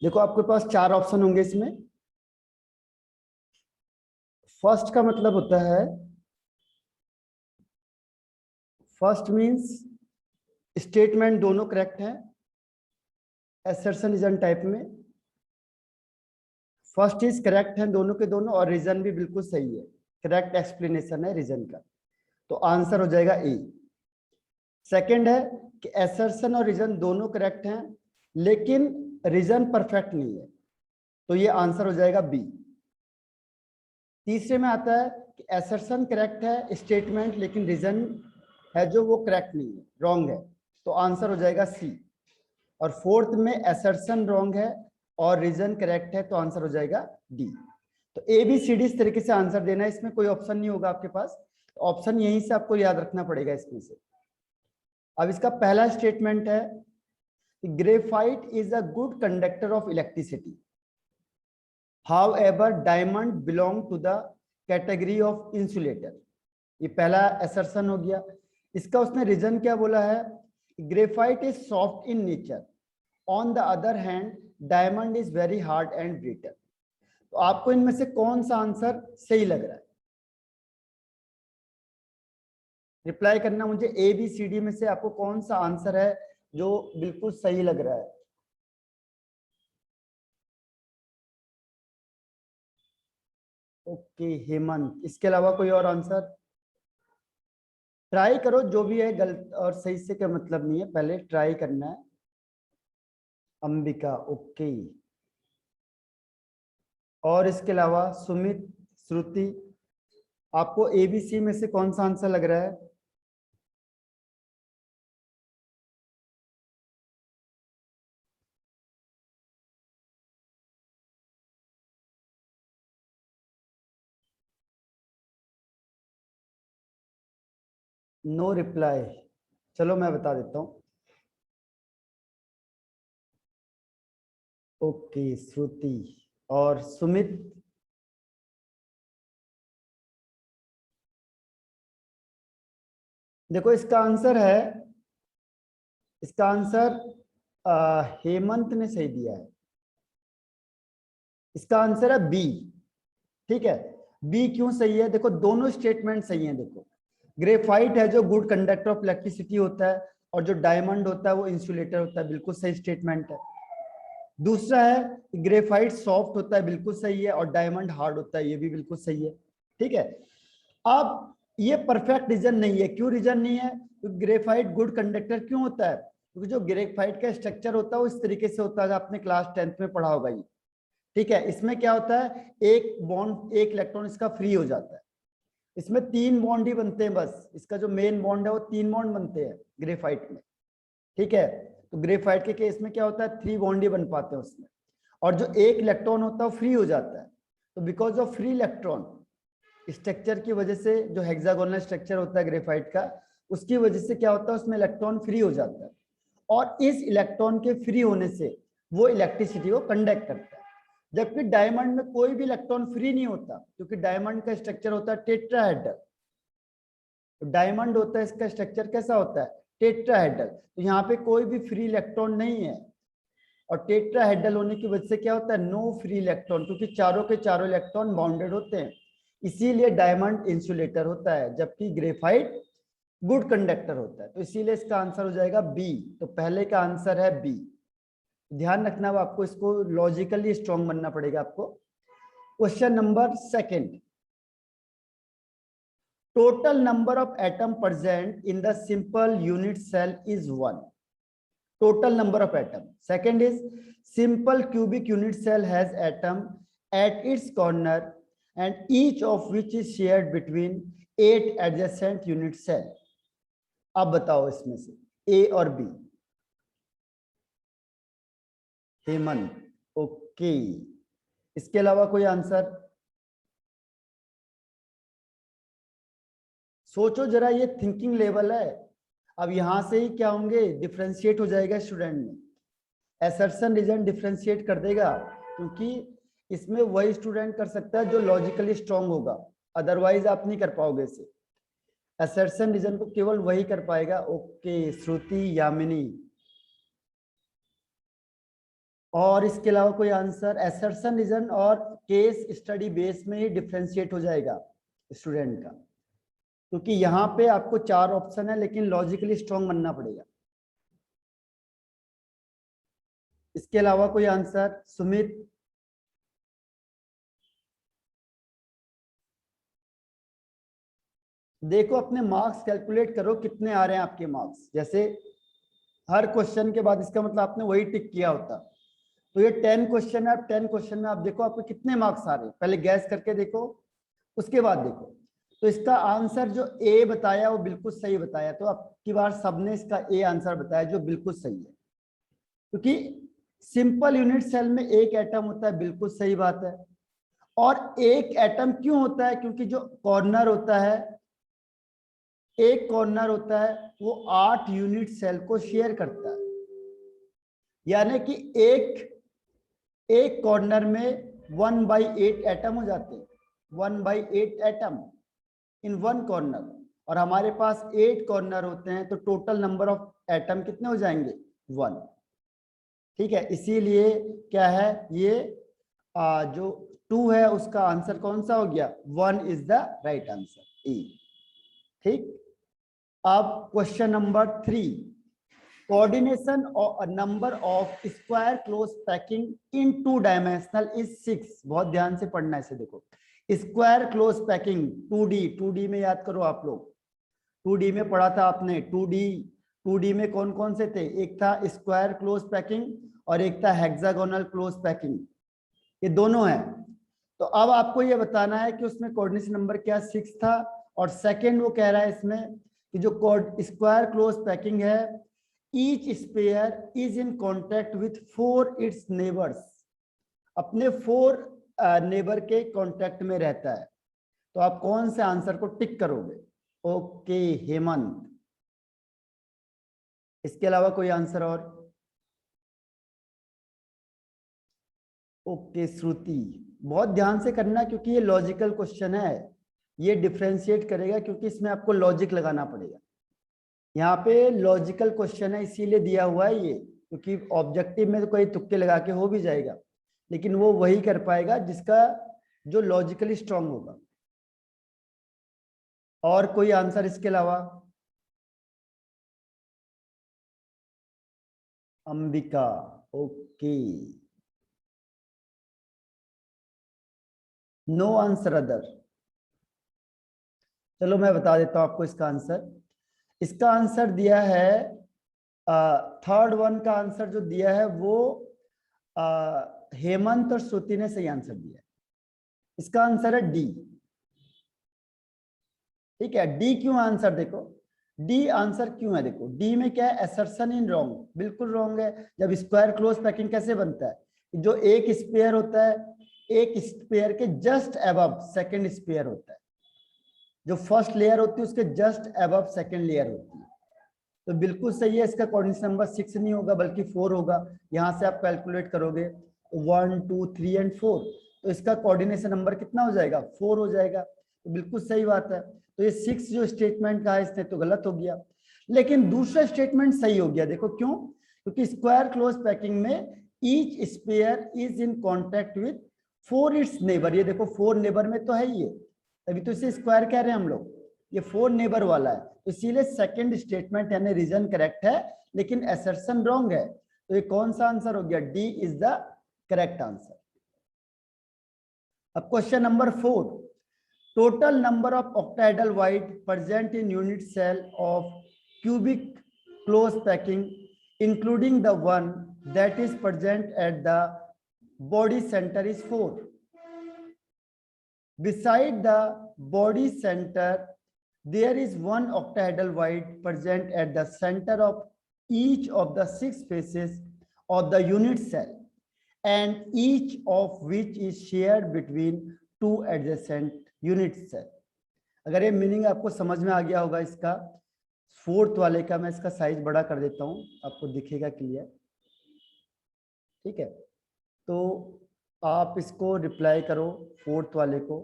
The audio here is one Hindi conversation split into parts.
देखो आपके पास 4 ऑप्शन होंगे इसमें। फर्स्ट का मतलब होता है, फर्स्ट मींस स्टेटमेंट दोनों करेक्ट हैं एसर्शन रीजन टाइप में। फर्स्ट इज करेक्ट है दोनों के दोनों, और रीजन भी बिल्कुल सही है, करेक्ट एक्सप्लेनेशन है रीजन का, तो आंसर हो जाएगा ए। सेकंड है कि एसर्शन और रीजन दोनों करेक्ट हैं लेकिन रीजन परफेक्ट नहीं है, तो ये आंसर हो जाएगा बी। तीसरे में आता है कि एसर्शन करेक्ट है स्टेटमेंट, लेकिन रीजन है जो वो करेक्ट नहीं है, रॉन्ग है, तो आंसर हो जाएगा सी। और फोर्थ में एसर्शन रॉन्ग है और रीजन करेक्ट है, तो आंसर हो जाएगा डी। तो ए बी सी डी इस तरीके से आंसर देना है, इसमें कोई ऑप्शन नहीं होगा आपके पास, ऑप्शन यहीं से आपको याद रखना पड़ेगा इसमें से। अब इसका पहला स्टेटमेंट है, graphite is a good conductor of electricity, however diamond belong to the category of insulator. ये पहला असर्शन हो गया। इसका उसने रीजन क्या बोला है, graphite is soft in nature, on the other hand diamond is very hard and brittle. तो आपको इनमें से कौन सा आंसर सही लग रहा है, रिप्लाई करना मुझे। ए बी सी डी में से आपको कौन सा आंसर है जो बिल्कुल सही लग रहा है। ओके हेमंत, इसके अलावा कोई और आंसर? ट्राई करो, जो भी है गलत और सही से क्या मतलब नहीं है, पहले ट्राई करना है। अंबिका ओके, और इसके अलावा सुमित, श्रुति, आपको एबीसी में से कौन सा आंसर लग रहा है? नो रिप्लाई, चलो मैं बता देता हूं। ओके श्रुति और सुमित, देखो इसका आंसर है, इसका आंसर हेमंत ने सही दिया है। इसका आंसर है बी। ठीक है, बी क्यों सही है, देखो दोनों स्टेटमेंट सही हैं। देखो ग्रेफाइट है जो गुड कंडक्टर ऑफ इलेक्ट्रिसिटी होता है, और जो डायमंड होता है वो इंसुलेटर होता है, बिल्कुल सही स्टेटमेंट है। दूसरा है ग्रेफाइट सॉफ्ट होता है, बिल्कुल सही है, और डायमंड हार्ड होता है, ये भी बिल्कुल सही है। ठीक है, अब ये परफेक्ट रीजन नहीं है। क्यों रीजन नहीं है? तो ग्रेफाइट गुड कंडक्टर क्यों होता है, क्योंकि जो ग्रेफाइट का स्ट्रक्चर होता है वो इस तरीके से होता है, आपने क्लास 10th में पढ़ा होगा ये। ठीक है, इसमें क्या होता है, एक बॉन्ड, एक इलेक्ट्रॉन इसका फ्री हो जाता है। इसमें 3 बॉन्ड ही बनते हैं बस, इसका जो मेन बॉन्ड है वो 3 बॉन्ड बनते हैं ग्रेफाइट में। ठीक है, तो ग्रेफाइट के केस में क्या होता है, 3 बॉन्ड ही बन पाते हैं उसमें, और जो एक इलेक्ट्रॉन होता है वो फ्री हो जाता है। तो because of free electron structure की वजह से, जो हेक्सागोनल स्ट्रक्चर होता है ग्रेफाइट का, उसकी वजह से क्या होता है, उसमें इलेक्ट्रॉन फ्री हो जाता है, और इस इलेक्ट्रॉन के फ्री होने से वो इलेक्ट्रिसिटी को कंडक्ट करता है। जबकि डायमंड में कोई भी इलेक्ट्रॉन फ्री नहीं होता, क्योंकि डायमंड का स्ट्रक्चर होता है टेट्राहेड्रल। तो डायमंड होता है, इसका स्ट्रक्चर कैसा होता है, टेट्राहेड्रल। तो यहाँ पे कोई भी फ्री इलेक्ट्रॉन नहीं है, और टेट्राहेड्रल होने की वजह से क्या होता है, नो फ्री इलेक्ट्रॉन, क्योंकि चारों के चारों इलेक्ट्रॉन बाउंडेड होते हैं, इसीलिए डायमंड इंसुलेटर होता है, जबकि ग्रेफाइट गुड कंडक्टर होता है। तो इसीलिए इसका आंसर हो जाएगा बी। तो पहले का आंसर है बी। ध्यान रखना, आपको इसको लॉजिकली स्ट्रॉन्ग बनना पड़ेगा आपको। Question number second, total number of atom present in the simple unit cell is 1, total number of atom. Second is simple cubic unit cell has atom at its corner and each of which is shared between 8 adjacent unit cell. अब बताओ इसमें से ए और बी। हेमंत ओके, इसके अलावा कोई आंसर? सोचो जरा, ये थिंकिंग लेवल है। अब यहां से ही क्या होंगे, डिफरेंशिएट हो जाएगा स्टूडेंट में, असर्शन रीजन डिफरेंशिएट कर देगा, क्योंकि इसमें वही स्टूडेंट कर सकता है जो लॉजिकली स्ट्रांग होगा, अदरवाइज आप नहीं कर पाओगे इसे। असर्शन रीजन को केवल वही कर पाएगा। ओके श्रुति, यामिनी, और इसके अलावा कोई आंसर? असर्शन रीजन और केस स्टडी बेस में ही डिफरेंशिएट हो जाएगा स्टूडेंट का, क्योंकि यहाँ पे आपको 4 ऑप्शन है लेकिन लॉजिकली स्ट्रॉन्ग बनना पड़ेगा। इसके अलावा कोई आंसर? सुमित? देखो अपने मार्क्स कैलकुलेट करो कितने आ रहे हैं आपके मार्क्स। जैसे हर क्वेश्चन के बाद इसका मतलब आपने वही टिक किया होता, तो ये 10 क्वेश्चन है। आप 10 क्वेश्चन में आप देखो आपको कितने मार्क्स आ रहे हैं, पहले गैस करके देखो, उसके बाद देखो। तो इसका आंसर जो ए बताया वो बिल्कुल सही बताया, तो अब की बार सबने इसका ए आंसर बताया जो बिल्कुल सही है, क्योंकि सिंपल यूनिट सेल में एक एटम होता है, बिल्कुल सही बात है। और एक एटम क्यों होता है? क्योंकि जो कॉर्नर होता है, एक कॉर्नर होता है वो 8 यूनिट सेल को शेयर करता है, यानी कि एक कॉर्नर में 1/8 एटम हो जाते हैं, 1/8 एटम इन वन कॉर्नर। और हमारे पास 8 कॉर्नर होते हैं, तो टोटल नंबर ऑफ एटम कितने हो जाएंगे? 1। ठीक है, इसीलिए क्या है ये जो 2 है उसका आंसर कौन सा हो गया? 1 इज द राइट आंसर, ए। ठीक, अब question number 3, coordination of number of square close packing in 2 dimensional is 6। बहुत ध्यान से पढ़ना है इसे। देखो स्क्वायर क्लोज पैकिंग 2D में याद करो आप लोग, 2D में पढ़ा था आपने। 2D में कौन कौन से थे? एक था स्क्वायर क्लोज पैकिंग और एक था हेक्सागोनल क्लोज पैकिंग, ये दोनों हैं। तो अब आपको ये बताना है कि उसमें कोऑर्डिनेशन नंबर क्या 6 था। और सेकंड वो कह रहा है इसमें कि जो स्क्वायर क्लोज पैकिंग है, each spare is in contact with 4 it's neighbours, अपने 4 नेबर के कांटेक्ट में रहता है। तो आप कौन से आंसर को टिक करोगे? ओके हेमंत। इसके अलावा कोई आंसर और? ओके श्रुति। बहुत ध्यान से करना क्योंकि ये लॉजिकल क्वेश्चन है, ये डिफरेंशिएट करेगा क्योंकि इसमें आपको लॉजिक लगाना पड़ेगा। यहाँ पे लॉजिकल क्वेश्चन है इसीलिए दिया हुआ है ये, क्योंकि ऑब्जेक्टिव में तो कोई तुक्के लगा के हो भी जाएगा, लेकिन वो वही कर पाएगा जिसका जो लॉजिकली स्ट्रांग होगा। और कोई आंसर इसके अलावा? Ambika, okay. No answer other. चलो मैं बता देता हूं आपको इसका आंसर। इसका आंसर दिया है थर्ड वन का आंसर जो दिया है वो हेमंत और श्रुति ने सही आंसर दिया है। इसका आंसर है डी। ठीक है, डी क्यों आंसर? देखो डी आंसर क्यों है, देखो डी में क्या है? असर्शन इन रॉन्ग, बिल्कुल रॉन्ग है। जब स्क्वायर क्लोज पैकिंग कैसे बनता है? जो एक स्पेयर होता है, एक स्पेयर के जस्ट अबव सेकंड स्पेयर होता है, जो फर्स्ट लेयर होती है उसके जस्ट अबव सेकंड लेयर होती है। तो बिल्कुल सही है, इसका कोऑर्डिनेशन नंबर 6 नहीं होगा बल्कि 4 होगा। यहां से आप कैलकुलेट करोगे 1 2 3 एंड 4, तो इसका कोऑर्डिनेशन नंबर कितना हो जाएगा? 4 हो जाएगा। तो बिल्कुल सही बात है। तो ये 6 जो स्टेटमेंट का है इसने तो गलत हो गया, लेकिन दूसरा स्टेटमेंट सही हो गया। देखो क्यों? क्योंकि स्क्वायर क्लोज पैकिंग में each spare is in contact with 4 it's neighbour, ये देखो 4 नेबर में तो है ही ये, तभी तो इसे स्क्वायर कह रहे हैं हम लोग। ये 4 नेबर वाला है, इसीलिए सेकंड स्टेटमेंट यानी रीजन करेक्ट है, लेकिन असर्शन रॉन्ग है। तो ये कौन सा आंसर हो गया? D is the correct answer. अब question number 4, total number of octahedral void present in unit cell of cubic close packing including the one that is present at the body center is 4. Beside the body center there is one octahedral white present at the center of each of the 6 faces of the unit cell, and each of which is shared between 2 adjacent unit cell. अगर ये मीनिंग आपको समझ में आ गया होगा इसका, फोर्थ वाले का मैं इसका साइज बड़ा कर देता हूं, आपको दिखेगा क्लियर। ठीक है, तो आप इसको रिप्लाई करो फोर्थ वाले को।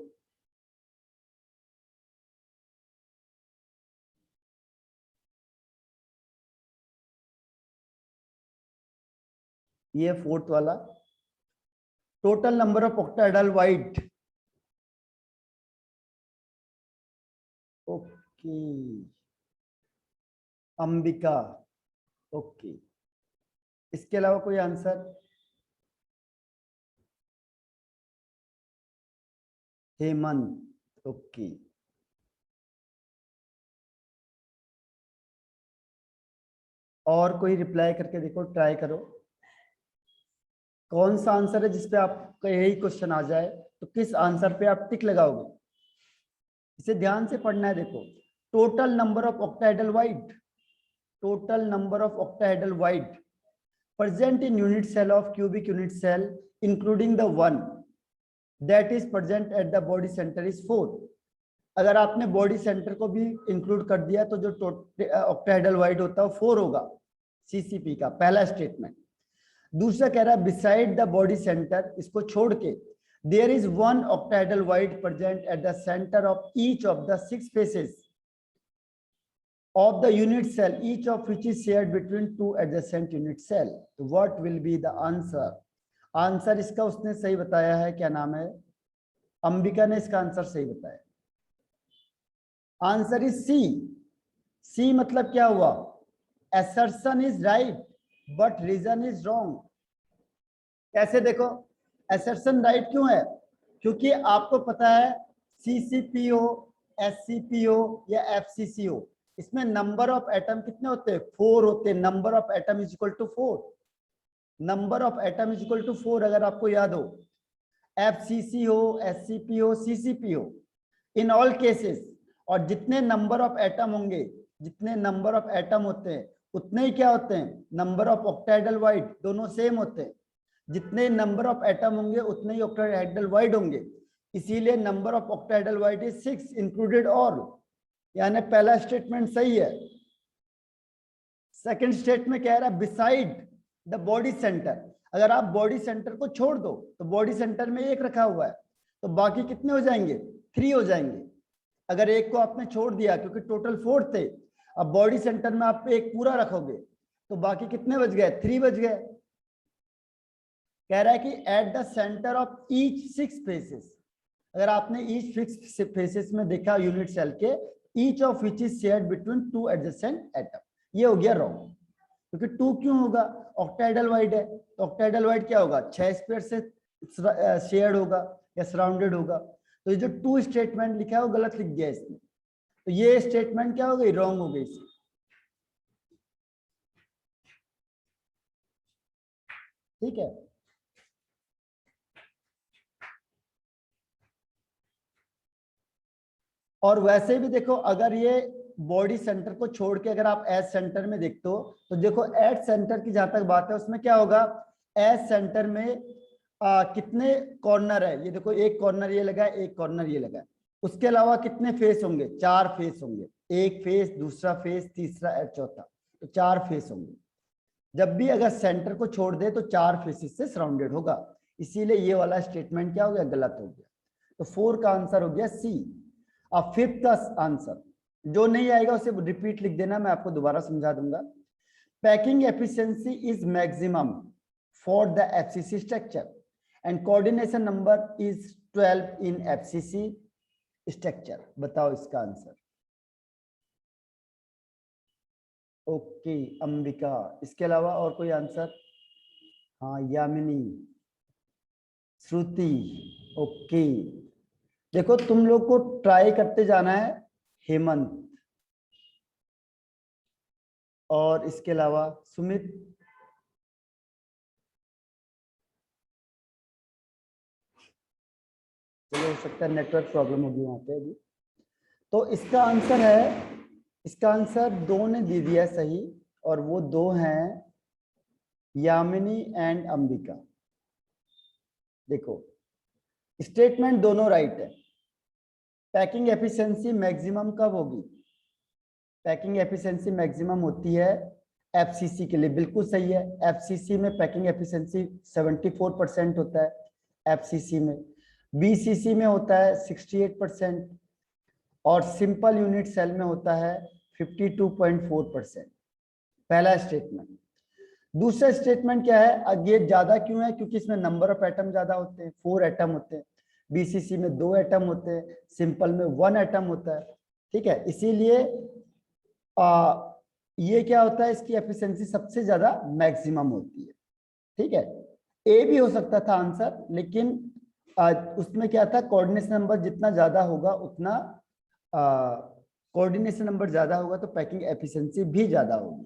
ये फोर्थ वाला, total number of octahedral white, okay, Ambika, okay, इसके अलावा कोई आंसर? हेमंत, ओके, और कोई रिप्लाई करके देखो, ट्राई करो, कौन सा आंसर है जिसपे आपका यही क्वेश्चन आ जाए, तो किस आंसर पे आप टिक लगाओगे? इसे ध्यान से पढ़ना है। देखो, total number of octahedral white, total number of octahedral white present in unit cell of cubic unit cell including the one that is present at the body center is 4। अगर आपने बॉडी सेंटर को भी इंक्लूड कर दिया तो जो ऑक्टाहेड्रल वाइट होता है वो 4 होगा, सीसीपी का पहला स्टेटमेंट। दूसरा कह रहा है बिसाइड द बॉडी सेंटर, इसको छोड़ के there is one octahedral void present at the centre of each of the 6 faces of the unit cell, each of which is shared between 2 adjacent unit cell. So what will be the answer? Answer इसका उसने सही बताया है, क्या नाम है, अंबिका ने इसका आंसर सही बताया। आंसर इज सी। सी मतलब क्या हुआ, assertion is right but reason is wrong। कैसे देखो, assertion right क्यों है, क्योंकि आपको पता है CCPO, SCPO या FCCO, इसमें नंबर ऑफ एटम कितने होते हैं, 4 होते हैं। Number of atom is equal to 4, number of atom is equal to 4, अगर आपको याद हो। FCC हो, SCP हो, CCP हो, इन ऑल केसेस, और जितने नंबर ऑफ एटम होंगे, जितने नंबर ऑफ एटम होते हैं उतने ही क्या होते हैं, नंबर ऑफ ऑक्टाहेड्रल वाइट, दोनों सेम होते हैं। जितने नंबर ऑफ एटम होंगे उतने ही ऑक्टाहेड्रल वाइट होंगे, इसीलिए number of octahedral white is 6 included all, यानी पहला स्टेटमेंट सही है। सेकंड स्टेटमेंट कह रहा है बिसाइड द बॉडी सेंटर, अगर आप बॉडी सेंटर को छोड़ दो तो बॉडी सेंटर में 1 रखा हुआ है, तो बाकी कितने हो जाएंगे, 3 हो जाएंगे। अगर 1 को आपने छोड़ दिया, क्योंकि टोटल 4 थे, अब बॉडी सेंटर में आप 1 पूरा रखोगे तो बाकी कितने बच गए, 3 बच गए। कह रहा है कि eight the centre of each 6 faces, अगर आपने ईच 6 फेसेस में देखा यूनिट सेल के, each of which is shared between 2 adjacent atom, ये हो गया रॉन्ग, क्योंकि 2 क्यों होगा, ऑक्टाहेड्रल वाइट है, तो ऑक्टाहेड्रल वाइट क्या होगा, 6 स्क्वायर से शेयर्ड होगा या सराउंडेड होगा, तो ये जो 2 स्टेटमेंट लिखा है वो गलत लिख दिया इसने, तो ये स्टेटमेंट क्या हो गई, रॉन्ग हो गई। ठीक है, और वैसे भी देखो, अगर ये बॉडी सेंटर को छोड़ के अगर आप एज सेंटर में देखते हो, तो देखो एज सेंटर की जहां तक बात है उसमें क्या होगा, एज सेंटर में कितने कॉर्नर है, ये देखो एक कॉर्नर ये लगा है, एक कॉर्नर ये लगा है, उसके अलावा कितने फेस होंगे, 4 फेस होंगे, एक फेस, दूसरा फेस, तीसरा और चौथा, तो 4 फेस होंगे। जब भी अगर सेंटर को छोड़ दे तो 4 फेसेस से सराउंडेड होगा, इसीलिए ये वाला स्टेटमेंट क्या हो गया, गलत हो गया। तो 4 का आंसर हो गया सी। अब 5th का आंसर, जो नहीं आएगा उसे रिपीट लिख देना, मैं आपको दोबारा समझा दूंगा। Packing efficiency is maximum for the FCC structure and coordination number is 12 in FCC structure. बताओ इसका आंसर। ओके अंबिका, इसके अलावा और कोई आंसर? हाँ यामिनी, श्रुति, ओके। देखो तुम लोग को ट्राई करते जाना है, हेमंत, और इसके अलावा सुमित, चलो हो सकता है नेटवर्क प्रॉब्लम होगी वहां पे अभी। तो इसका आंसर है, इसका आंसर 2 ने दे दिया सही, और वो 2 हैं यामिनी एंड अंबिका। देखो स्टेटमेंट दोनों राइट है। पैकिंग एफिशिएंसी मैक्सिमम कब होगी, पैकिंग एफिशिएंसी मैक्सिमम होती है एफसीसी के लिए, बिल्कुल सही है। एफसीसी में पैकिंग एफिशिएंसी 74% होता है एफसीसी में, बीसीसी में होता है 68%, और सिंपल यूनिट सेल में होता है 52.4%। पहला स्टेटमेंट। दूसरा स्टेटमेंट क्या है, अब ये ज्यादा क्यों है, क्योंकि इसमें नंबर ऑफ एटम ज्यादा होते हैं, 4 एटम होते हैं, बीसीसी में 2 एटम होते हैं, सिंपल में 1 एटम होता है। ठीक है, इसीलिए ये क्या होता है, इसकी एफिशिएंसी सबसे ज्यादा मैक्सिमम होती है। ठीक है, ए भी हो सकता था आंसर, लेकिन उसमें क्या था, कोऑर्डिनेशन नंबर जितना ज्यादा होगा उतना कोऑर्डिनेशन नंबर ज्यादा होगा तो पैकिंग एफिशिएंसी भी ज्यादा होगी।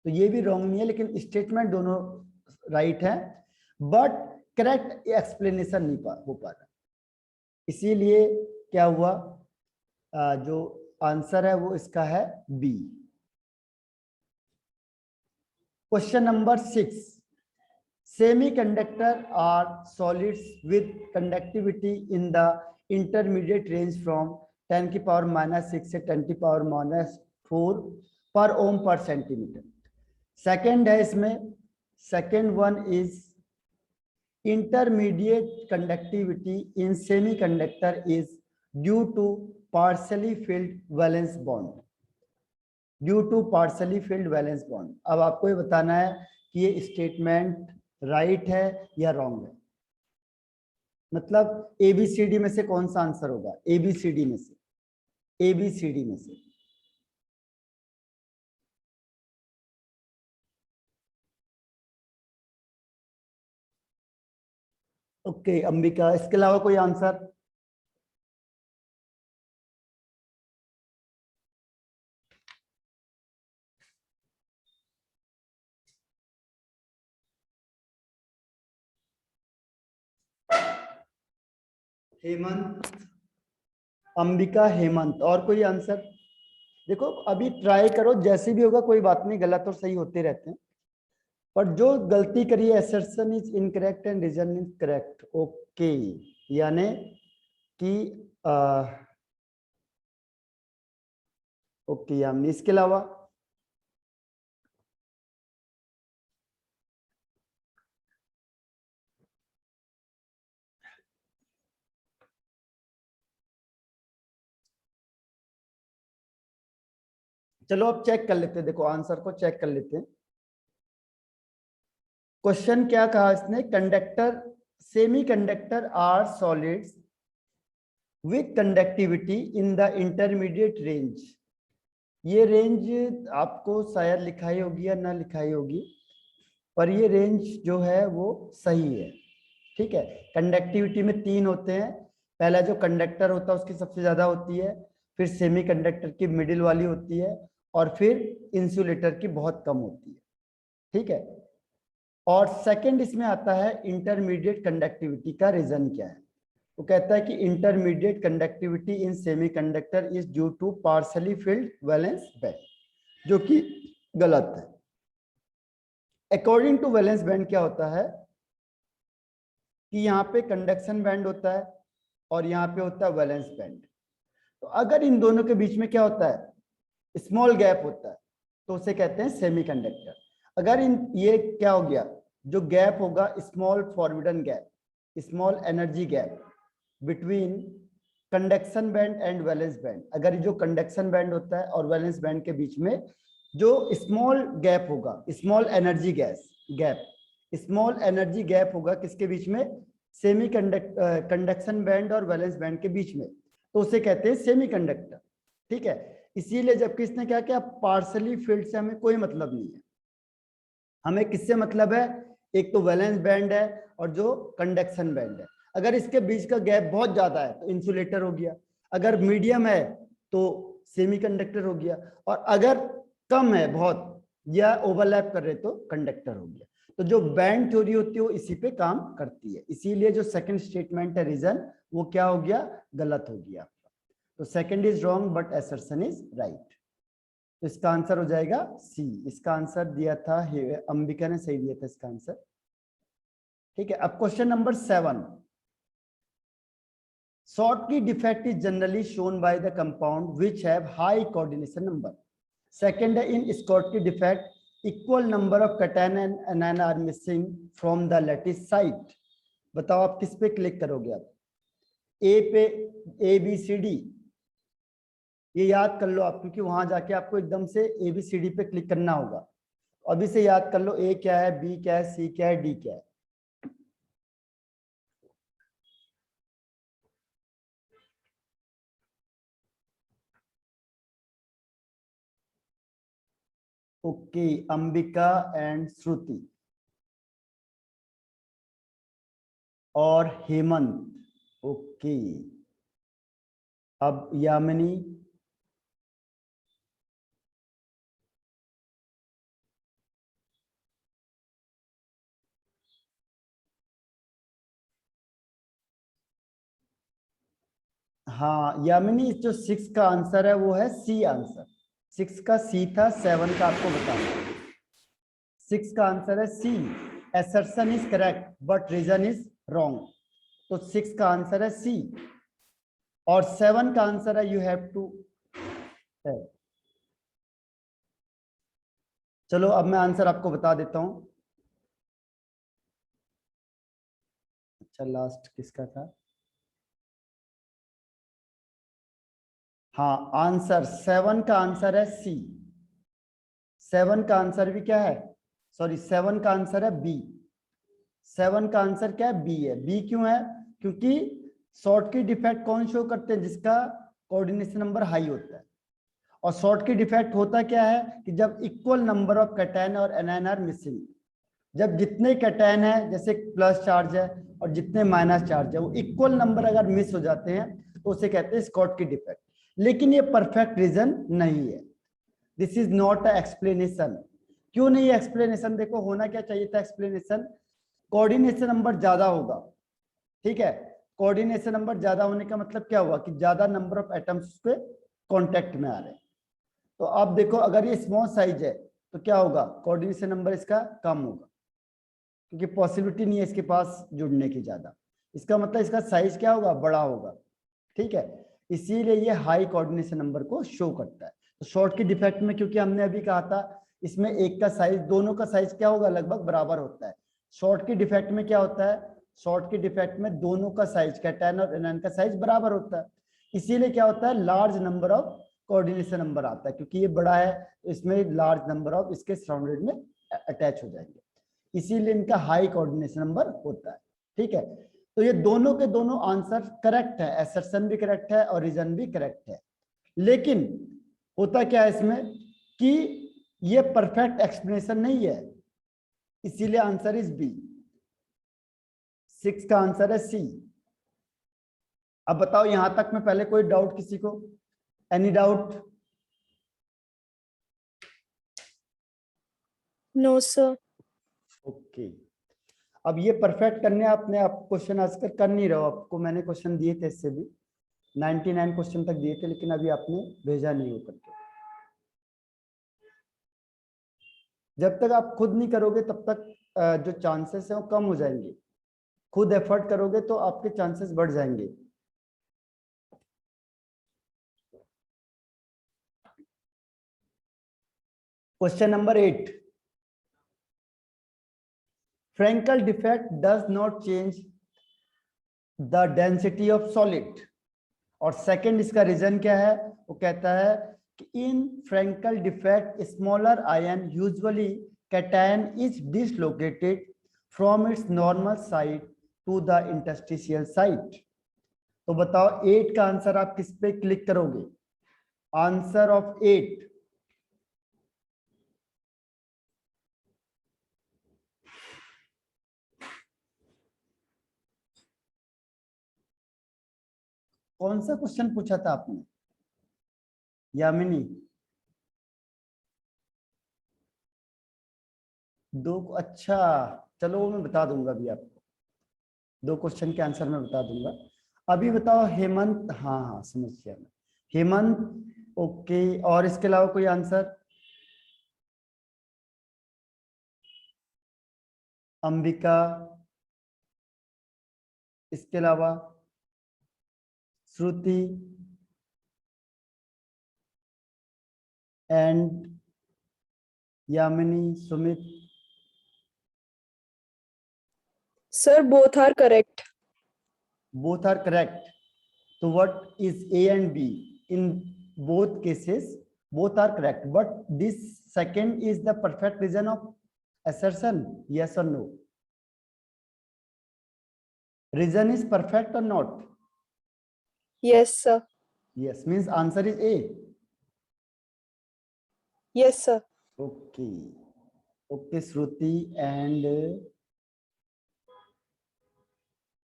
तो ये भी रॉन्ग नहीं है, लेकिन स्टेटमेंट दोनों राइट है, बट करेक्ट एक्सप्लेनेशन नहीं हो पा रहा। इसीलिए क्या हुआ, जो आंसर है वो इसका है B. Question number 6, semiconductor are solids with conductivity in the intermediate range from 10 की पावर -6 से 10 की पावर -4 पर ओम पर सेंटीमीटर। सेकेंड है इसमें, second one is intermediate conductivity in semiconductor is due to partially filled valence bond, due to partially filled valence bond. अब आपको ये बताना है कि ये स्टेटमेंट राइट है या रॉन्ग है, मतलब एबीसीडी में से कौन सा आंसर होगा, एबीसीडी में से, एबीसीडी में से। ओके अंबिका, इसके अलावा कोई आंसर? हेमंत, अंबिका, हेमंत, और कोई आंसर? देखो अभी ट्राई करो, जैसे भी होगा कोई बात नहीं, गलत और सही होते रहते हैं, पर जो गलती करी है, assertion is incorrect and reason is correct. Okay, यानी कि ओके यामिनी, इसके अलावा? चलो अब चेक कर लेते हैं, देखो आंसर को चेक कर लेते हैं। क्वेश्चन क्या कहा इसने, conductor, semiconductor are solids with conductivity in the intermediate range. ये रेंज आपको शायद लिखाई होगी या ना लिखाई होगी, पर ये रेंज जो है वो सही है। ठीक है, कंडक्टिविटी में 3 होते हैं, पहला जो कंडक्टर होता है उसकी सबसे ज्यादा होती है, फिर सेमी कंडक्टर की मिडिल वाली होती है, और फिर इंसुलेटर की बहुत कम होती है। ठीक है, और सेकंड इसमें आता है इंटरमीडिएट कंडक्टिविटी का रीजन क्या है, वो कहता है कि intermediate conductivity in semiconductor is due to partially filled valence band, जो कि गलत है। अकॉर्डिंग टू वैलेंस बैंड क्या होता है कि यहाँ पे कंडक्शन बैंड होता है और यहाँ पे होता है वैलेंस बैंड। तो अगर इन दोनों के बीच में क्या होता है, स्मॉल गैप होता है, तो उसे कहते हैं सेमीकंडक्टर। अगर इन ये क्या हो गया, जो गैप होगा small forbidden gap, small energy gap between conduction band and valence band, अगर जो कंडक्शन बैंड होता है और वैलेंस बैंड के बीच में जो स्मॉल गैप होगा, small energy gap, small energy gap होगा किसके बीच में, सेमी कंडक्शन बैंड और वैलेंस बैंड के बीच में, तो उसे कहते हैं सेमीकंडक्टर। ठीक है, इसीलिए जबकि इसने क्या किया, पार्शली फील्ड से हमें कोई मतलब नहीं है, हमें किससे मतलब है, एक तो वैलेंस बैंड है और जो कंडक्शन बैंड है। अगर इसके बीच का गैप बहुत ज्यादा है तो इंसुलेटर हो गया, अगर मीडियम है तो सेमीकंडक्टर हो गया, और अगर कम है बहुत या ओवरलैप कर रहे तो कंडक्टर हो गया। तो जो बैंड थ्योरी होती है वो इसी पे काम करती है, इसीलिए जो सेकंड स्टेटमेंट है रीजन, वो क्या हो गया, गलत हो गया। तो second is wrong but assertion is right. तो इसका आंसर हो जाएगा सी। इसका आंसर दिया था अंबिका ने, सही दिया था इसका आंसर। ठीक है, अब question number 7, Schottky defect is generally shown by the compound which have high coordination number. Second, in Schottky defect, equal number of cation and anion are missing from the lattice site. बताओ आप किस पे क्लिक करोगे, आप ए पे, ए बी सी डी, ये याद कर लो आप, क्योंकि वहां जाके आपको एकदम से ए बी सी डी पे क्लिक करना होगा। अभी से याद कर लो, ए क्या है, बी क्या है, सी क्या है, डी क्या है। ओके, अंबिका एंड श्रुति और हेमंत। ओके, अब यामिनी, हाँ यामिनी, जो 6 का आंसर है वो है सी आंसर। 6 का सी था, 7 का आपको बताना। 6 का आंसर है C. assertion is correct but reason is wrong. तो 6 का आंसर है सी और 7 का आंसर है यू हैव टू। चलो अब मैं आंसर आपको बता देता हूं। अच्छा, लास्ट किसका था? हाँ, आंसर 7 का आंसर है सी। 7 का आंसर भी क्या है, सॉरी 7 का आंसर है बी। 7 का आंसर क्या है, बी है। बी क्यों है? क्योंकि शॉर्ट की डिफेक्ट कौन शो करते हैं? जिसका कोऑर्डिनेशन नंबर हाई होता है। और शॉर्ट की डिफेक्ट होता क्या है कि जब इक्वल नंबर ऑफ कैटायन और एनायन आर मिसिंग। जब जितने कैटायन है, जैसे प्लस चार्ज है और जितने माइनस चार्ज है, वो इक्वल नंबर अगर मिस हो जाते हैं तो उसे कहते हैं स्कॉट की डिफेक्ट। लेकिन ये परफेक्ट रीजन नहीं है। This is not a explanation. क्यों नहीं एक्सप्लेनेशन? देखो होना क्या चाहिए था एक्सप्लेनेशन, कोऑर्डिनेशन नंबर ज्यादा होगा, ठीक है। कोऑर्डिनेशन नंबर ज्यादा होने का मतलब क्या हुआ कि ज्यादा नंबर ऑफ एटम्स पे कांटेक्ट में आ रहे हैं। तो आप देखो, अगर ये स्मॉल साइज है तो क्या होगा, कोऑर्डिनेशन नंबर इसका कम होगा, क्योंकि पॉसिबिलिटी नहीं है इसके पास जुड़ने की ज्यादा। इसका मतलब इसका साइज क्या होगा, बड़ा होगा, ठीक है। इसीलिए ये हाई कोऑर्डिनेशन नंबर को शो करता है। तो शॉर्ट की डिफेक्ट में, क्योंकि हमने अभी कहा था इसमें एक का साइज, दोनों का साइज क्या होगा, लगभग बराबर होता है। शॉर्ट की डिफेक्ट में क्या होता है, शॉर्ट की डिफेक्ट में दोनों का साइज, कैटायन और एनायन का साइज बराबर होता है। इसीलिए क्या होता है, large number of coordination number आता है, क्योंकि ये बड़ा है तो इसमें लार्ज नंबर ऑफ इसके सराउंडेड में अटैच हो जाएंगे, इसीलिए इनका हाई कोऑर्डिनेशन नंबर होता है, ठीक है। तो ये दोनों के दोनों आंसर करेक्ट है, एसर्शन भी करेक्ट है और रीजन भी करेक्ट है। लेकिन होता क्या है इसमें कि ये परफेक्ट एक्सप्लेनेशन नहीं है, इसीलिए आंसर इज बी। 6 का आंसर है सी। अब बताओ यहां तक में पहले कोई डाउट किसी को? Any doubt? No sir. Okay, अब ये परफेक्ट करने आपने आप क्वेश्चन आंसर कर नहीं रहे हो। आपको मैंने क्वेश्चन दिए थे इससे भी, 99 क्वेश्चन तक दिए थे, लेकिन अभी आपने भेजा नहीं हो करके। जब तक आप खुद नहीं करोगे तब तक जो चांसेस है वो कम हो जाएंगे। खुद एफर्ट करोगे तो आपके चांसेस बढ़ जाएंगे। Question number 8, Frenkel defect does not change the density of solid. और सेकंड इसका रीजन क्या है, वो कहता है कि in Frenkel defect smaller ion usually cation is dislocated from its normal site to the interstitial site. तो बताओ 8 का आंसर आप किस पे क्लिक करोगे? आंसर ऑफ 8, कौन सा क्वेश्चन पूछा था आपने यामिनी? दो, अच्छा चलो वो मैं बता दूंगा अभी आपको, 2 क्वेश्चन के आंसर मैं बता दूंगा। अभी बताओ हेमंत, हाँ हाँ समझ गया मैं, हेमंत। ओके, और इसके अलावा कोई आंसर? अंबिका, इसके अलावा Shruti and Yamini, Sumit. Sir both are correct. Both are correct. तो what is A and B in both cases? both are correct, but this second is the perfect reason of assertion, yes or no? Reason is perfect or not? Yes, sir. Yes, means answer is A. Yes, sir. Okay. Okay, Shruti and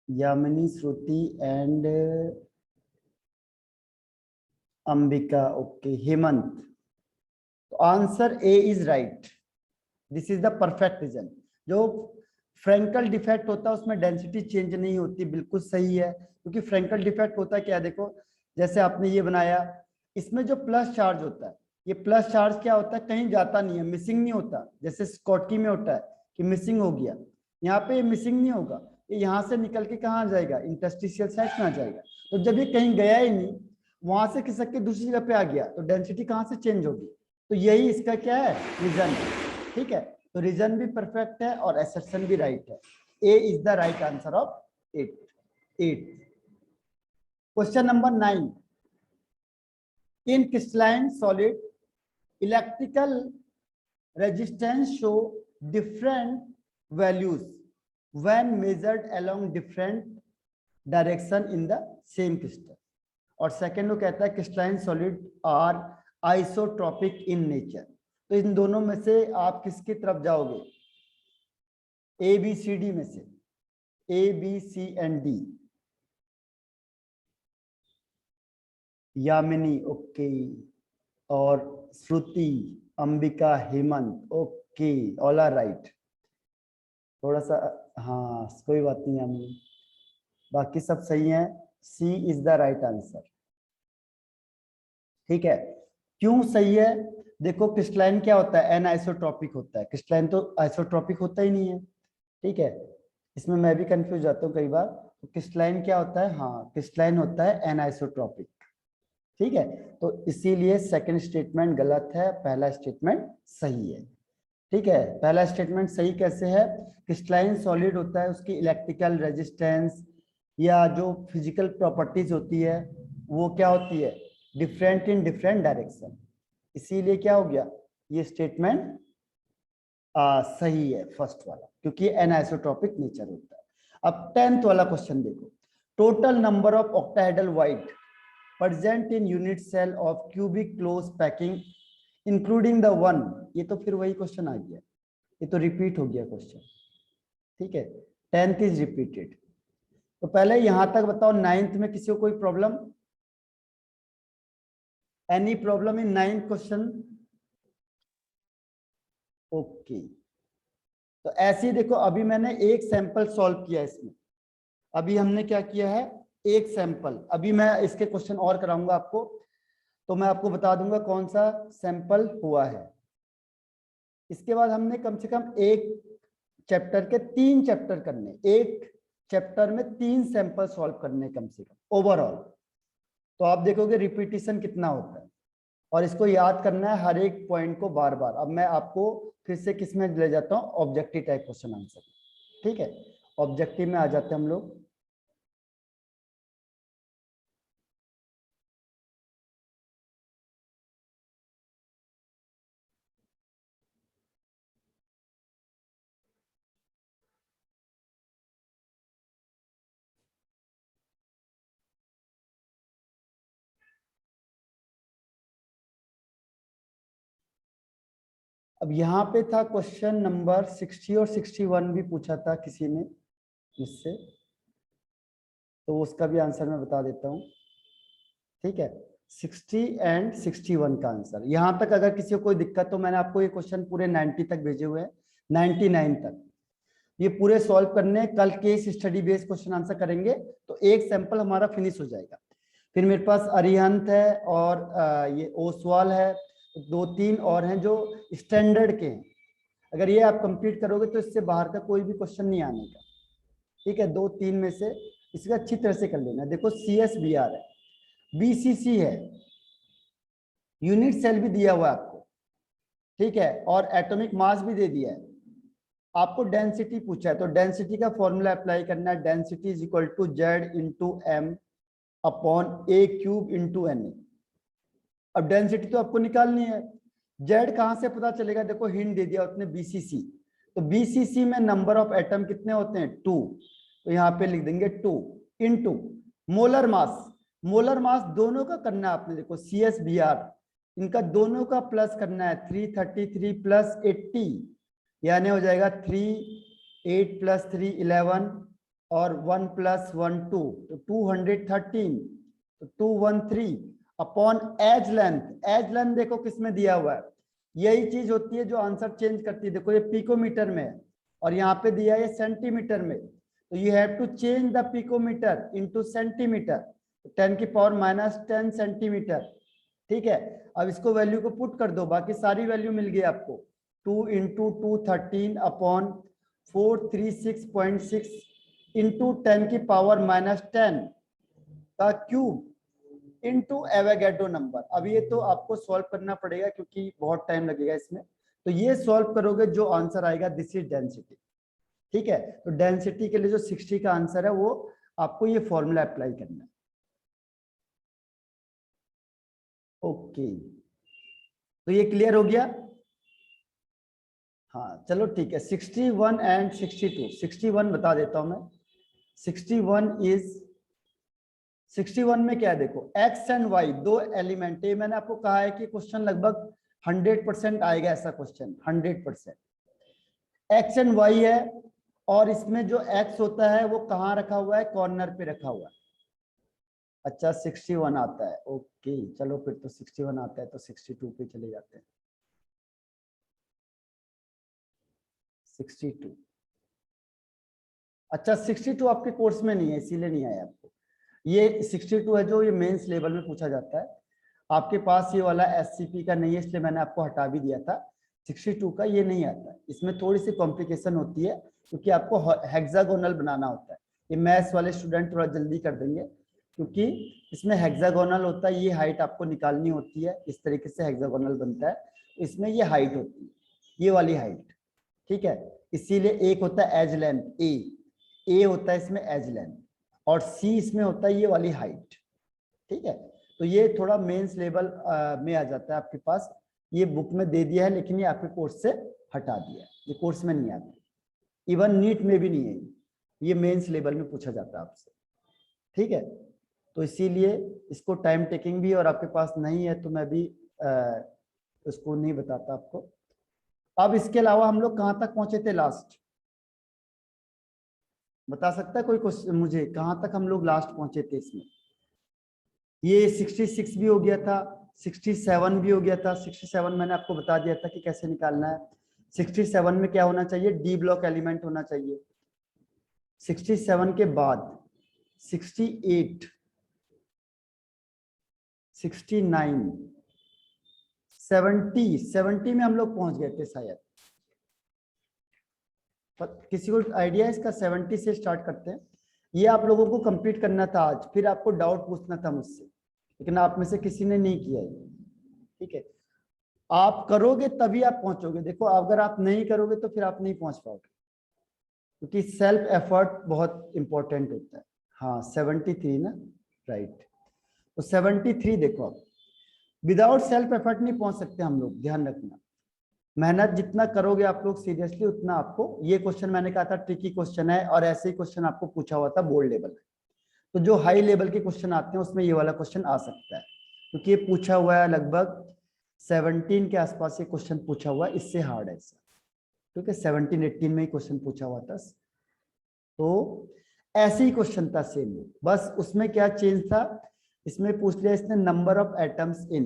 Yamini, Shruti and Ambika. Okay, Hemant. Answer A is right, this is the perfect reason. जो फ्रैंकल डिफेक्ट होता है उसमें डेंसिटी चेंज नहीं होती, बिल्कुल सही है, क्योंकि फ्रैंकल डिफेक्ट होता है क्या, देखो जैसे आपने ये बनाया, इसमें जो प्लस चार्ज होता है, ये प्लस चार्ज क्या होता है, कहीं जाता नहीं है, मिसिंग नहीं होता, जैसे स्कॉटकी में होता है कि मिसिंग हो गया, यहाँ पे मिसिंग नहीं होगा, ये यहाँ से निकल के कहाँ आ जाएगा, इंटरस्टिशियल साइट में आ जाएगा। तो जब ये कहीं गया ही नहीं, वहां से खिसक के दूसरी जगह पे आ गया, तो डेंसिटी कहाँ से चेंज होगी, तो यही इसका क्या है, रीजन है। ठीक है, तो रीजन भी परफेक्ट है और असर्शन भी राइट है। A is the right answer of 8। Question number 9, in crystalline solid electrical resistance show different values when measured along different direction in the same crystal. और सेकेंड वो कहता है crystalline solid are isotropic in nature. तो इन दोनों में से आप किसकी तरफ जाओगे, ए बी सी डी में से, A B C and D. Yamini okay, और Shruti, Ambika, Hemant okay, all are right. थोड़ा सा हाँ कोई बात नहीं यामिनी, बाकी सब सही है, सी इज द राइट आंसर। ठीक है, क्यों सही है, देखो क्रिस्टलाइन क्या होता है, एन आइसोट्रॉपिक होता है, क्रिस्टलाइन तो आइसोट्रॉपिक होता ही नहीं है। ठीक है, इसमें मैं भी कंफ्यूज जाता हूँ कई बार। तो क्रिस्टलाइन क्या होता है, हाँ क्रिस्टलाइन होता है एन आइसोट्रॉपिक। ठीक है, तो इसीलिए सेकंड स्टेटमेंट गलत है, पहला स्टेटमेंट सही है। ठीक है, पहला स्टेटमेंट सही कैसे है, क्रिस्टलाइन सॉलिड होता है, उसकी इलेक्ट्रिकल रेजिस्टेंस या जो फिजिकल प्रॉपर्टीज होती है वो क्या होती है, डिफरेंट इन डिफरेंट डायरेक्शन, इसीलिए क्या हो गया, ये स्टेटमेंट सही है फर्स्ट वाला, क्योंकि एनआइसोट्रॉपिक नेचर होता है। अब 10th वाला क्वेश्चन देखो, total number of octahedral void present in unit cell of cubic close packing including the one. ये तो फिर वही क्वेश्चन आ गया, ये तो रिपीट हो गया क्वेश्चन। ठीक है, 10th इज रिपीटेड। तो पहले यहां तक बताओ, 9th में किसी को कोई problem, any problem in 9th question? Okay, तो ऐसे ही देखो, अभी मैंने एक सैंपल सॉल्व किया इसमें, अभी हमने क्या किया है, एक सैंपल, अभी मैं इसके क्वेश्चन और कराऊंगा आपको, तो मैं आपको बता दूंगा कौन सा सैंपल हुआ है। इसके बाद हमने कम से कम एक चैप्टर के 3 चैप्टर करने, एक चैप्टर में 3 सैंपल सॉल्व करने कम से कम ओवरऑल। तो आप देखोगे रिपीटिशन कितना होता है, और इसको याद करना है हर एक पॉइंट को बार बार। अब मैं आपको फिर से किस में ले जाता हूँ, ऑब्जेक्टिव टाइप क्वेश्चन आंसर। ठीक है, ऑब्जेक्टिव में आ जाते हैं हम लोग। अब यहाँ पे था क्वेश्चन नंबर 60 और 61 भी पूछा था किसी ने मुझसे, तो उसका भी आंसर मैं बता देता हूँ। ठीक है, 60 एंड 61 का आंसर। यहाँ तक अगर किसी को कोई दिक्कत, तो मैंने आपको ये क्वेश्चन पूरे 90 तक भेजे हुए हैं, 99 तक ये पूरे सॉल्व करने। कल case study based question answer करेंगे, तो एक सैंपल हमारा फिनिश हो जाएगा। फिर मेरे पास अरिहंत है और ये ओसवाल है, 2-3 और हैं जो स्टैंडर्ड के हैं। अगर ये आप कंप्लीट करोगे तो इससे बाहर का कोई भी क्वेश्चन नहीं आने का। ठीक है, 2-3 में से इसका अच्छी तरह से कर लेना। देखो CSBR है, BCC है, यूनिट सेल भी दिया हुआ है आपको। ठीक है, और एटॉमिक मास भी दे दिया है आपको। डेंसिटी पूछा है, तो डेंसिटी का फॉर्मूला अप्लाई करना है, density is equal to Z into M upon A cube into Na। अब डेंसिटी तो आपको निकालनी है, जेड कहां से पता चलेगा, देखो हिंट दे दिया उसने बीसीसी, तो बीसीसी में नंबर ऑफ एटम कितने होते हैं 2, तो यहाँ पे लिख देंगे 2 into molar mass, molar mass दोनों का करना है आपने, देखो CSBr इनका दोनों का प्लस करना है, 333 प्लस 80 यानी हो जाएगा 3, 8 प्लस 3 11 और 1 प्लस 1 2, तो 213, तो 213 upon edge length, edge length देखो किसमें दिया हुआ है, यही चीज होती है जो आंसर चेंज करती है, देखो ये पिकोमीटर में है और यहाँ पे दिया है सेंटीमीटर में, तो you have to change the picometre into centimetre, 10 की पावर -10 सेंटीमीटर, ठीक है। अब इसको वैल्यू को पुट कर दो, बाकी सारी वैल्यू मिल गई आपको, 2 इंटू 213 अपॉन 436.6 इंटू 10 की पावर -10 का क्यूब इंटू एवोगैड्रो नंबर। अब ये तो आपको सॉल्व करना पड़ेगा क्योंकि बहुत टाइम लगेगा इसमें, तो ये सॉल्व करोगे जो आंसर आएगा दिस इज डेंसिटी, ठीक है। तो डेंसिटी के लिए जो 60 का आंसर है वो आपको ये फॉर्मूला अप्लाई करना है। ओके, तो ये क्लियर हो गया। हाँ चलो ठीक है, 61 एंड 62, 61 बता देता हूं मैं, 61 में क्या है, देखो x एंड y दो एलिमेंट है, मैंने आपको कहा है कि क्वेश्चन लगभग 100% आएगा, ऐसा क्वेश्चन 100%। x एंड y है और इसमें जो x होता है वो कहाँ रखा हुआ है, कॉर्नर पे रखा हुआ है। अच्छा 61 आता है, ओके चलो फिर तो 61 आता है तो 62 पे चले जाते हैं। 62, अच्छा 62 आपके कोर्स में नहीं है इसीलिए नहीं आया आपको, ये 62 है जो ये मेंस लेवल में पूछा जाता है, आपके पास ये वाला SCP का नहीं है इसलिए मैंने आपको हटा भी दिया था। 62 का ये नहीं आता है, इसमें थोड़ी सी कॉम्प्लिकेशन होती है क्योंकि आपको हेक्सागोनल बनाना होता है, ये मैथ्स वाले स्टूडेंट थोड़ा जल्दी कर देंगे क्योंकि इसमें हेक्सागोनल होता है, ये हाइट आपको निकालनी होती है, इस तरीके से हेक्सागोनल बनता है, इसमें ये हाइट होती है, ये वाली हाइट, ठीक है। इसीलिए एक होता है एज लेंथ, ए होता है इसमें एज लेंथ और सी इसमें होता है ये वाली हाइट, ठीक है। तो ये थोड़ा मेंस लेवल में आ जाता है आपके पास, ये बुक में दे दिया है लेकिन ये आपके कोर्स से हटा दिया है, ये कोर्स में नहीं आता, इवन नीट में भी नहीं है, ये मेंस लेवल में पूछा जाता है आपसे, ठीक है। तो इसीलिए इसको टाइम टेकिंग भी और आपके पास नहीं है तो मैं भी उसको नहीं बताता आपको। अब इसके अलावा हम लोग कहाँ तक पहुंचे थे लास्ट, बता सकता है कोई क्वेश्चन मुझे, कहाँ तक हम लोग लास्ट पहुंचे थे इसमें। ये 66 भी हो गया था, 67 भी हो गया था, 67 मैंने आपको बता दिया था कि कैसे निकालना है। 67 में क्या होना चाहिए, डी ब्लॉक एलिमेंट होना चाहिए। 67 के बाद 68, 69, 70 में हम लोग पहुंच गए थे शायद, किसी को आइडिया है इसका, 70 से स्टार्ट करते हैं। ये आप लोगों को कंप्लीट करना था आज, फिर आपको डाउट पूछना था मुझसे, लेकिन आप में से किसी ने नहीं किया है, ठीक है। आप करोगे तभी आप पहुंचोगे, देखो अगर आप नहीं करोगे तो फिर आप नहीं पहुंच पाओगे, क्योंकि सेल्फ एफर्ट बहुत इंपॉर्टेंट होता है। हाँ 73 ना, राइट। तो 73 देखो, आप विदाउट सेल्फ एफर्ट नहीं पहुंच सकते हम लोग, ध्यान रखना। मेहनत जितना करोगे आप लोग सीरियसली उतना आपको, ये क्वेश्चन मैंने कहा था ट्रिकी क्वेश्चन है और ऐसे ही क्वेश्चन आपको पूछा हुआ था बोर्ड लेवल में, तो जो हाई लेवल के क्वेश्चन आते हैं उसमें ये वाला क्वेश्चन आ सकता है, क्योंकि ये पूछा हुआ है लगभग 17 के आसपास ये क्वेश्चन पूछा हुआ है, इससे हार्ड है इससे, क्योंकि 17-18 में ही क्वेश्चन पूछा हुआ था, तो ऐसे ही क्वेश्चन था सेम, बस उसमें क्या चेंज था, इसमें पूछ लिया इसने नंबर ऑफ एटम्स इन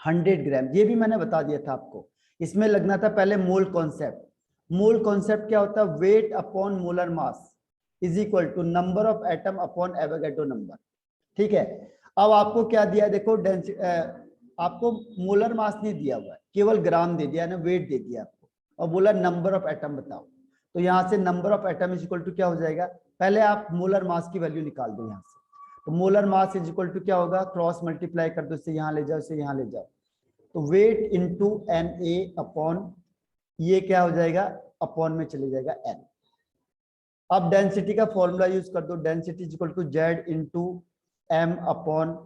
100 ग्राम, ये भी मैंने बता दिया था आपको। इसमें लगना था पहले मोल कॉन्सेप्ट, मोल कॉन्सेप्ट क्या होता है, weight upon molar mass is equal to number of atom upon Avogadro number, ठीक है। अब आपको क्या दिया, देखो आपको मोलर मास नहीं दिया हुआ है, केवल ग्राम दे दिया ना, वेट दे दिया आपको, और बोला नंबर ऑफ एटम बताओ, तो यहाँ से number of atom is equal to क्या हो जाएगा, पहले आप मोलर मास की वैल्यू निकाल दो यहाँ से, तो molar mass is equal to क्या होगा, क्रॉस मल्टीप्लाई कर दो, इससे यहाँ ले जाओ, इससे यहाँ ले जाओ, तो वेट इंटू Na अपॉन ये क्या हो जाएगा, अपॉन में चले जाएगा n। अब डेंसिटी का फॉर्मूला यूज कर दो, density is equal to Z into m upon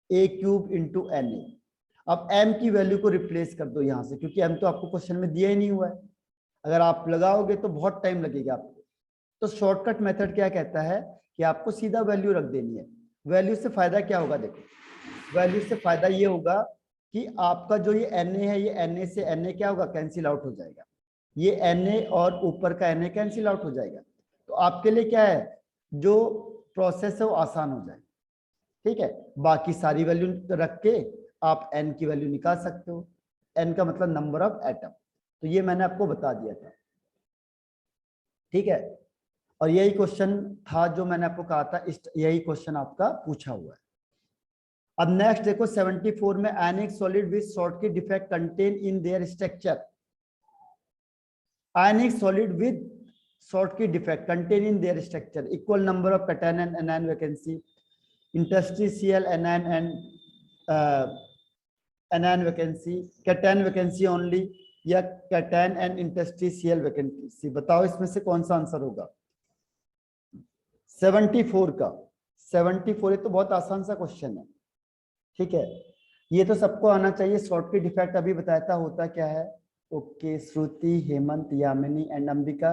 a cube into n a. अब m की वैल्यू को रिप्लेस कर दो यहां से, क्योंकि m तो आपको क्वेश्चन में दिया ही नहीं हुआ है। अगर आप लगाओगे तो बहुत टाइम लगेगा आपको। तो शॉर्टकट मेथड क्या कहता है कि आपको सीधा वैल्यू रख देनी है। वैल्यू से फायदा क्या होगा, देखो वैल्यू से फायदा ये होगा कि आपका जो ये Na है, ये Na से Na क्या होगा, कैंसिल आउट हो जाएगा। ये Na और ऊपर का Na कैंसिल आउट हो जाएगा। तो आपके लिए क्या है, जो प्रोसेस है वो आसान हो जाए। ठीक है, बाकी सारी वैल्यू रख के आप n की वैल्यू निकाल सकते हो। n का मतलब नंबर ऑफ एटम। तो ये मैंने आपको बता दिया था। ठीक है, और यही क्वेश्चन था जो मैंने आपको कहा था, यही क्वेश्चन आपका पूछा हुआ है। अब नेक्स्ट देखो 74 में आयनिक solid with Schottky defect contain in their structure. Ionic solid with Schottky defect contain in their structure equal number of cation and anion vacancy, interstitial anion and anion vacancy, cation vacancy only, या cation and interstitial vacancy। बताओ इसमें से कौन सा आंसर होगा 74 का। 74 ये तो बहुत आसान सा क्वेश्चन है। ठीक है, ये तो सबको आना चाहिए। शॉर्टकी डिफेक्ट अभी बताया था होता क्या है। Okay, Shruti, Hemant, Yamini and Ambika,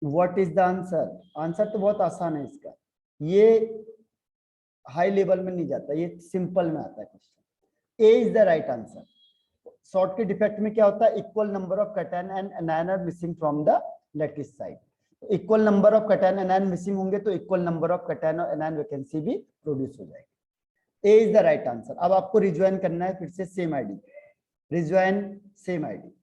what is the answer. Answer तो बहुत आसान है इसका, ये हाई लेवल में नहीं जाता, ये सिंपल में आता है question. A is the right answer. Schottky defect में क्या होता है, equal number of cation and anion are missing from the lattice side. Equal number of cation anion missing होंगे तो इक्वल नंबर ऑफ कैटायन और एनायन वैकेंसी भी प्रोड्यूस हो जाएगी। A is the right answer. अब आपको रिज्वाइन करना है फिर से same ID, rejoin same ID.